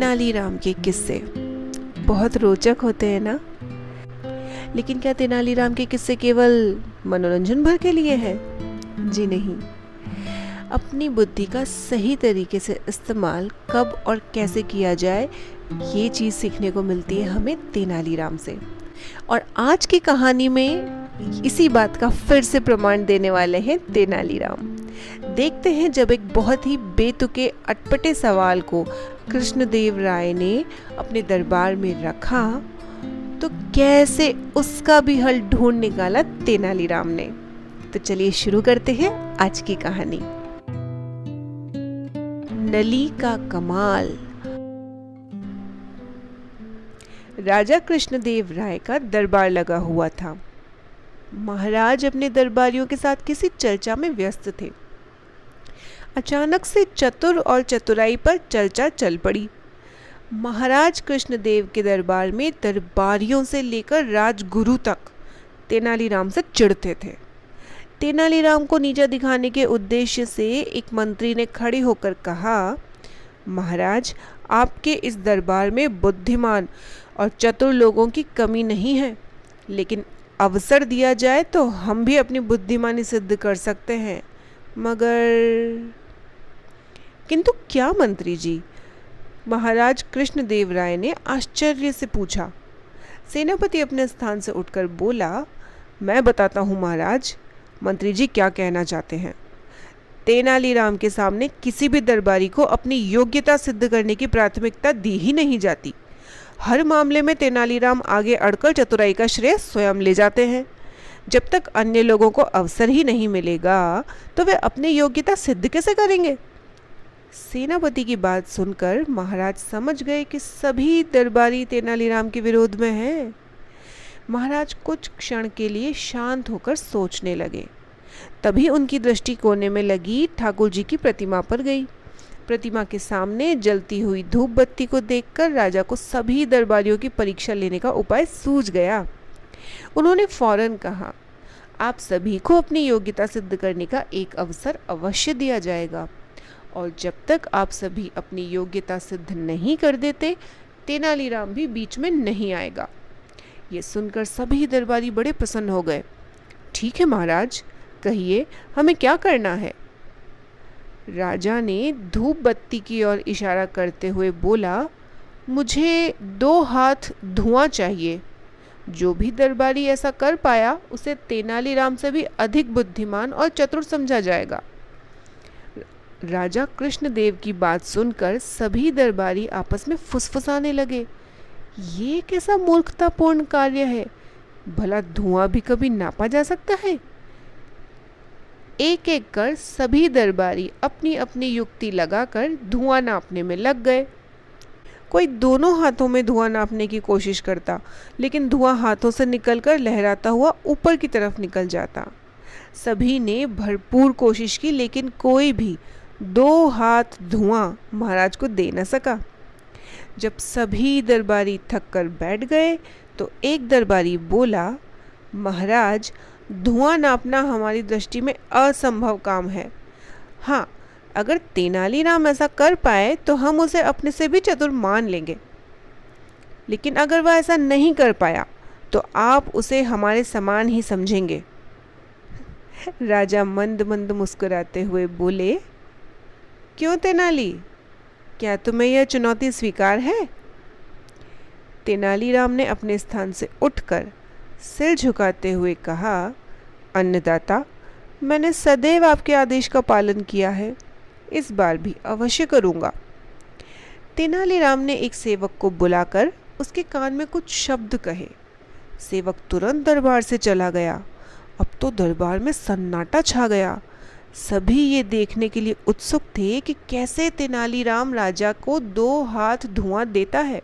तेनालीराम के किस्से बहुत रोचक होते हैं ना। लेकिन क्या तेनालीराम के किस्से केवल मनोरंजन भर के लिए हैं? जी नहीं। अपनी बुद्धि का सही तरीके से इस्तेमाल कब और कैसे किया जाए, ये चीज़ सीखने को मिलती है हमें तेनालीराम से। और आज की कहानी में इसी बात का फिर से प्रमाण देने वाले हैं तेनालीराम। देखते हैं जब एक बहुत ही बेतुके अटपटे सवाल को कृष्णदेव राय ने अपने दरबार में रखा तो कैसे उसका भी हल ढूंढ निकाला तेनालीराम ने। तो चलिए शुरू करते हैं आज की कहानी। नली का कमाल। राजा कृष्णदेव राय का दरबार लगा हुआ था। महाराज अपने दरबारियों के साथ किसी चर्चा में व्यस्त थे। अचानक से चतुर और चतुराई पर चर्चा चल पड़ी। महाराज कृष्णदेव के दरबार में दरबारियों से लेकर राजगुरु तक तेनालीराम से चिढ़ते थे। तेनालीराम को नीचा दिखाने के उद्देश्य से एक मंत्री ने खड़े होकर कहा, महाराज, आपके इस दरबार में बुद्धिमान और चतुर लोगों की कमी नहीं है, लेकिन अवसर दिया जाए तो हम भी अपनी बुद्धिमानी सिद्ध कर सकते हैं। मगर किंतु क्या मंत्री जी? महाराज कृष्णदेव राय ने आश्चर्य से पूछा। सेनापति अपने स्थान से उठकर बोला, मैं बताता हूँ महाराज, मंत्री जी क्या कहना चाहते हैं। तेनालीराम के सामने किसी भी दरबारी को अपनी योग्यता सिद्ध करने की प्राथमिकता दी ही नहीं जाती। हर मामले में तेनालीराम आगे अड़कर चतुराई का श्रेय स्वयं ले जाते हैं। जब तक अन्य लोगों को अवसर ही नहीं मिलेगा तो वे अपनी योग्यता सिद्ध कैसे करेंगे? सेनापति की बात सुनकर महाराज समझ गए कि सभी दरबारी तेनालीराम के विरोध में हैं। महाराज कुछ क्षण के लिए शांत होकर सोचने लगे। तभी उनकी दृष्टि कोने में लगी ठाकुर जी की प्रतिमा पर गई। प्रतिमा के सामने जलती हुई धूप बत्ती को देखकर राजा को सभी दरबारियों की परीक्षा लेने का उपाय सूझ गया। उन्होंने फौरन कहा, आप सभी को अपनी योग्यता सिद्ध करने का एक अवसर अवश्य दिया जाएगा, और जब तक आप सभी अपनी योग्यता सिद्ध नहीं कर देते, तेनालीराम भी बीच में नहीं आएगा। ये सुनकर सभी दरबारी बड़े प्रसन्न हो गए। ठीक है महाराज, कहिए हमें क्या करना है? राजा ने धूप बत्ती की ओर इशारा करते हुए बोला, मुझे 2 हाथ धुआं चाहिए। जो भी दरबारी ऐसा कर पाया उसे तेनालीराम से भी अधिक बुद्धिमान और चतुर समझा जाएगा। राजा कृष्णदेव की बात सुनकर सभी दरबारी आपस में फुसफुसाने लगे। ये कैसा मूर्खतापूर्ण कार्य है? भला धुआं भी कभी नापा जा सकता है? एक एक कर सभी दरबारी अपनी अपनी युक्ति लगाकर धुआं नापने में लग गए। कोई दोनों हाथों में धुआं नापने की कोशिश करता, लेकिन धुआं हाथों से निकलकर लहराता हुआ ऊपर की तरफ निकल जाता। सभी ने भरपूर कोशिश की, लेकिन कोई भी 2 हाथ धुआं महाराज को दे न सका। जब सभी दरबारी थक कर बैठ गए तो एक दरबारी बोला, महाराज, धुआं नापना हमारी दृष्टि में असंभव काम है। हाँ, अगर तेनालीराम ऐसा कर पाए तो हम उसे अपने से भी चतुर मान लेंगे, लेकिन अगर वह ऐसा नहीं कर पाया तो आप उसे हमारे समान ही समझेंगे। राजा मंद मंद मुस्कुराते हुए बोले, क्यों तेनाली, क्या तुम्हें यह चुनौती स्वीकार है? तेनालीराम ने अपने स्थान से उठकर सिर झुकाते हुए कहा, अन्नदाता, मैंने सदैव आपके आदेश का पालन किया है, इस बार भी अवश्य करूंगा। तेनालीराम ने एक सेवक को बुलाकर उसके कान में कुछ शब्द कहे। सेवक तुरंत दरबार से चला गया। अब तो दरबार में सन्नाटा छा गया। सभी ये देखने के लिए उत्सुक थे कि कैसे तेनालीराम राजा को 2 हाथ धुआं देता है।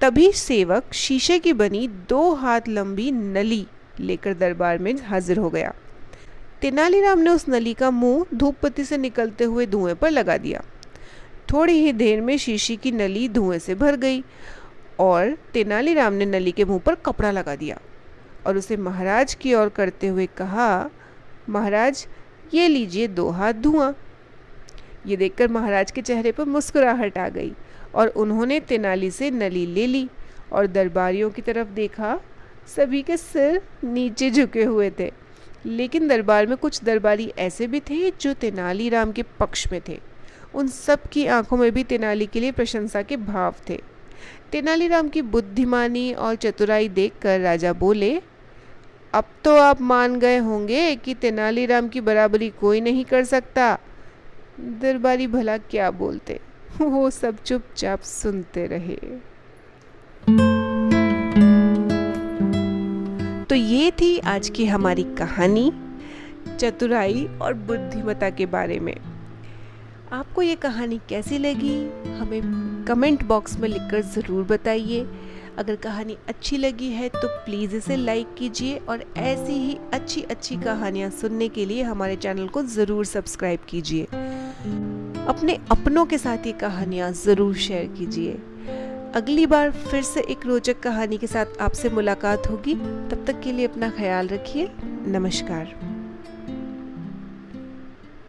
तभी सेवक शीशे की बनी 2 हाथ लंबी नली लेकर दरबार में हाजिर हो गया। तेनालीराम ने उस नली का मुंह धूपबत्ती से निकलते हुए धुएं पर लगा दिया। थोड़ी ही देर में शीशी की नली धुएं से भर गई और तेनालीराम ने नली के मुंह पर कपड़ा लगा दिया और उसे महाराज की ओर करते हुए कहा, महाराज, ये लीजिए 2 हाथ धुआं। ये देखकर महाराज के चेहरे पर मुस्कुराहट आ गई और उन्होंने तेनाली से नली ले ली और दरबारियों की तरफ देखा। सभी के सिर नीचे झुके हुए थे, लेकिन दरबार में कुछ दरबारी ऐसे भी थे जो तेनालीराम के पक्ष में थे। उन सब की आंखों में भी तेनाली के लिए प्रशंसा के भाव थे। तेनालीराम की बुद्धिमानी और चतुराई देखकर राजा बोले, अब तो आप मान गए होंगे कि तेनालीराम की बराबरी कोई नहीं कर सकता। दरबारी भला क्या बोलते, वो सब चुपचाप सुनते रहे। तो ये थी आज की हमारी कहानी चतुराई और बुद्धिमत्ता के बारे में। आपको ये कहानी कैसी लगी हमें कमेंट बॉक्स में लिखकर ज़रूर बताइए। अगर कहानी अच्छी लगी है तो प्लीज़ इसे लाइक कीजिए और ऐसी ही अच्छी अच्छी कहानियाँ सुनने के लिए हमारे चैनल को ज़रूर सब्सक्राइब कीजिए। अपने अपनों के साथ ये कहानियाँ ज़रूर शेयर कीजिए। अगली बार फिर से एक रोचक कहानी के साथ आपसे मुलाकात होगी। तब तक के लिए अपना ख्याल रखिए। नमस्कार।